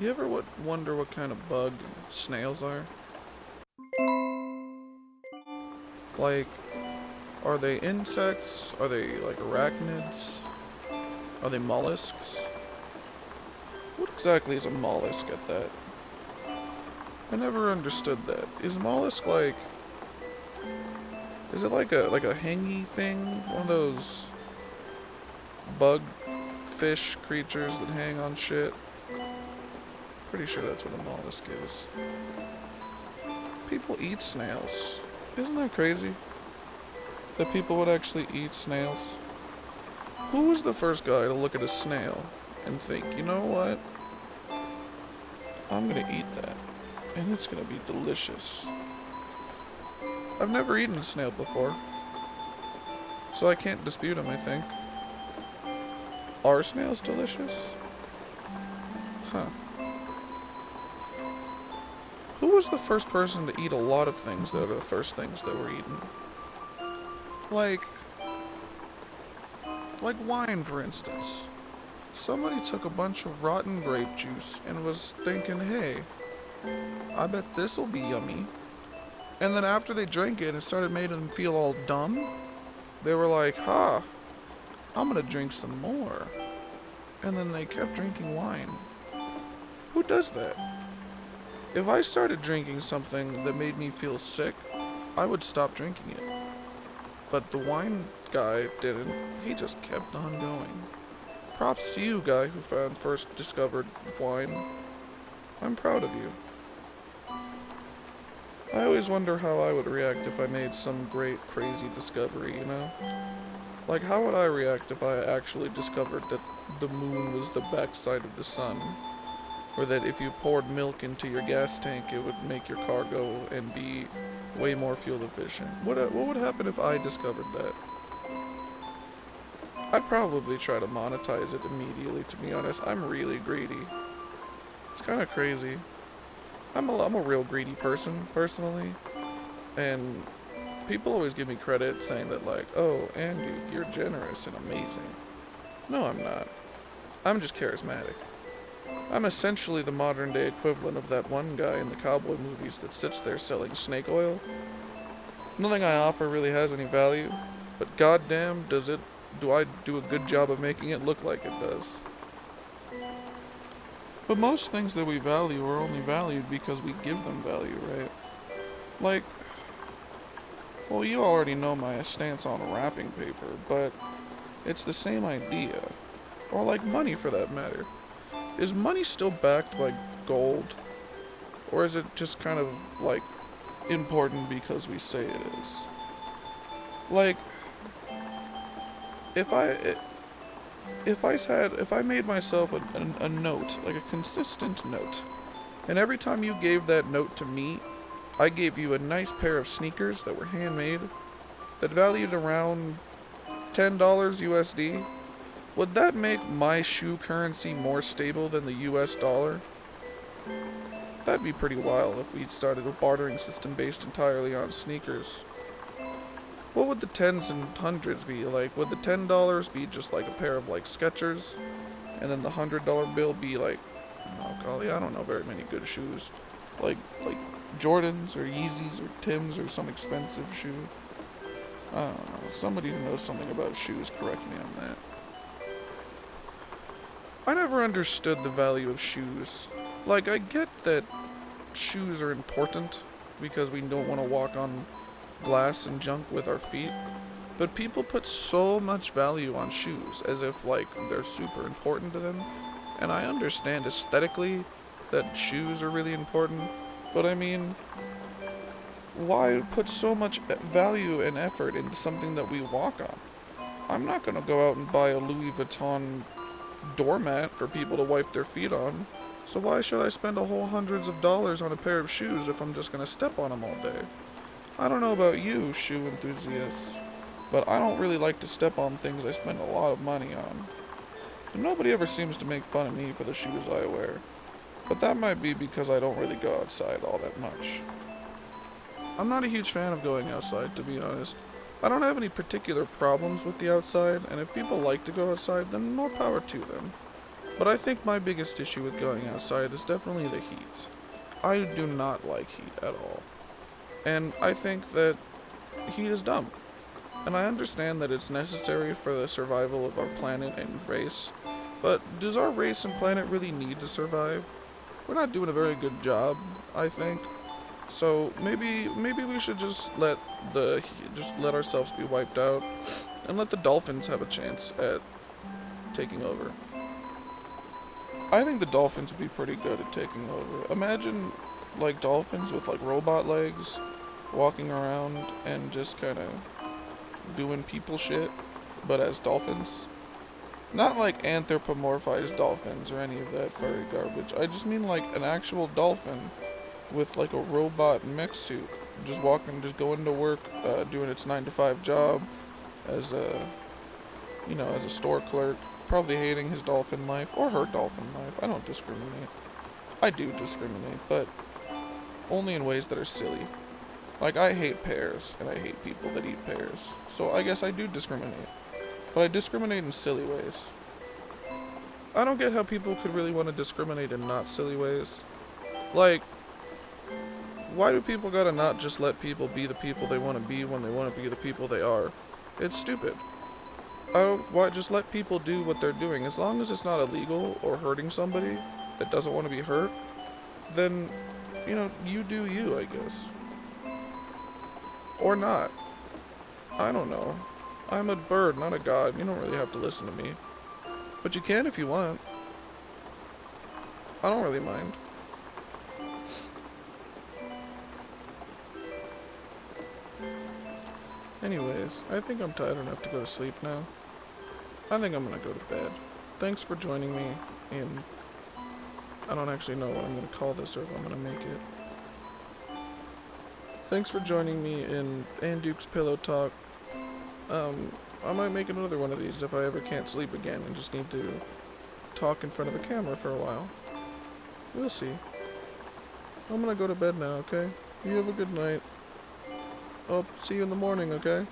You ever wonder what kind of bug snails are? Like, are they insects? Are they like arachnids? Are they mollusks? What exactly is a mollusk at that? I never understood that. Is mollusk like... Is it like a hangy thing? One of those bug fish creatures that hang on shit? Pretty sure that's what a mollusk is. People eat snails. Isn't that crazy? That people would actually eat snails? Who was the first guy to look at a snail and think, you know what? I'm gonna eat that. And it's gonna be delicious. I've never eaten a snail before. So I can't dispute him, I think. Are snails delicious? Huh. Who was the first person to eat a lot of things that are the first things that were eaten? Like wine, for instance. Somebody took a bunch of rotten grape juice and was thinking, hey, I bet this'll be yummy. And then after they drank it, it started making them feel all dumb. They were like, I'm gonna drink some more. And then they kept drinking wine. Who does that? If I started drinking something that made me feel sick, I would stop drinking it. But the wine guy didn't. He just kept on going. Props to you, guy who first discovered wine. I'm proud of you. I always wonder how I would react if I made some great, crazy discovery, you know? Like, how would I react if I actually discovered that the moon was the backside of the sun? Or that if you poured milk into your gas tank, it would make your car go and be way more fuel efficient? What would happen if I discovered that? I'd probably try to monetize it immediately, to be honest. I'm really greedy. It's kind of crazy. I'm a real greedy person, personally. And people always give me credit saying that, like, oh, Anduke, you're generous and amazing. No, I'm not. I'm just charismatic. I'm essentially the modern day equivalent of that one guy in the cowboy movies that sits there selling snake oil. Nothing I offer really has any value, but goddamn do I do a good job of making it look like it does. But most things that we value are only valued because we give them value, right? Like, well, you already know my stance on wrapping paper, but it's the same idea. Or like money for that matter. Is money still backed by gold? Or is it just kind of like important because we say it is? Like, if I made myself a note, like a consistent note, and every time you gave that note to me, I gave you a nice pair of sneakers that were handmade, that valued around $10 USD, would that make my shoe currency more stable than the US dollar? That'd be pretty wild if we'd started a bartering system based entirely on sneakers. What would the tens and hundreds be like? Would the $10 be just like a pair of like Skechers? And then the $100 bill be like, oh golly, I don't know very many good shoes. Like Jordans or Yeezys or Tims or some expensive shoe. I don't know. Somebody who knows something about shoes, correct me on that. I never understood the value of shoes. Like, I get that shoes are important because we don't want to walk on glass and junk with our feet, but people put so much value on shoes as if like they're super important to them. And I understand aesthetically that shoes are really important, but I mean, why put so much value and effort into something that we walk on? I'm not gonna go out and buy a Louis Vuitton doormat for people to wipe their feet on, so why should I spend a whole hundreds of dollars on a pair of shoes if I'm just gonna step on them all day? I don't know about you, shoe enthusiasts, but I don't really like to step on things I spend a lot of money on. And nobody ever seems to make fun of me for the shoes I wear, but that might be because I don't really go outside all that much. I'm not a huge fan of going outside, to be honest. I don't have any particular problems with the outside, and if people like to go outside, then more power to them. But I think my biggest issue with going outside is definitely the heat. I do not like heat at all. And I think that heat is dumb. And I understand that it's necessary for the survival of our planet and race. But does our race and planet really need to survive? We're not doing a very good job, I think. So maybe we should just let ourselves be wiped out and let the dolphins have a chance at taking over. I think the dolphins would be pretty good at taking over. Imagine like dolphins with like robot legs walking around and just kind of doing people shit, but as dolphins. Not like anthropomorphized dolphins or any of that furry garbage. I just mean like an actual dolphin with like a robot mech suit, just going to work, doing its 9 to 5 job as as a store clerk, probably hating his dolphin life or her dolphin life. I don't discriminate. I do discriminate, but only in ways that are silly. Like, I hate pears, and I hate people that eat pears. So I guess I do discriminate. But I discriminate in silly ways. I don't get how people could really want to discriminate in not silly ways. Like, why do people gotta not just let people be the people they want to be when they want to be the people they are? It's stupid. Why just let people do what they're doing? As long as it's not illegal or hurting somebody that doesn't want to be hurt, then, you do you, I guess. Or not. I don't know. I'm a bird, not a god. You don't really have to listen to me. But you can if you want. I don't really mind. Anyways, I think I'm tired enough to go to sleep now. I think I'm gonna go to bed. Thanks for joining me in... I don't actually know what I'm gonna call this or if I'm gonna make it. Thanks for joining me in Anduke's Pillow Talk. I might make another one of these if I ever can't sleep again and just need to talk in front of a camera for a while. We'll see. I'm gonna go to bed now, okay? You have a good night. I'll see you in the morning, okay?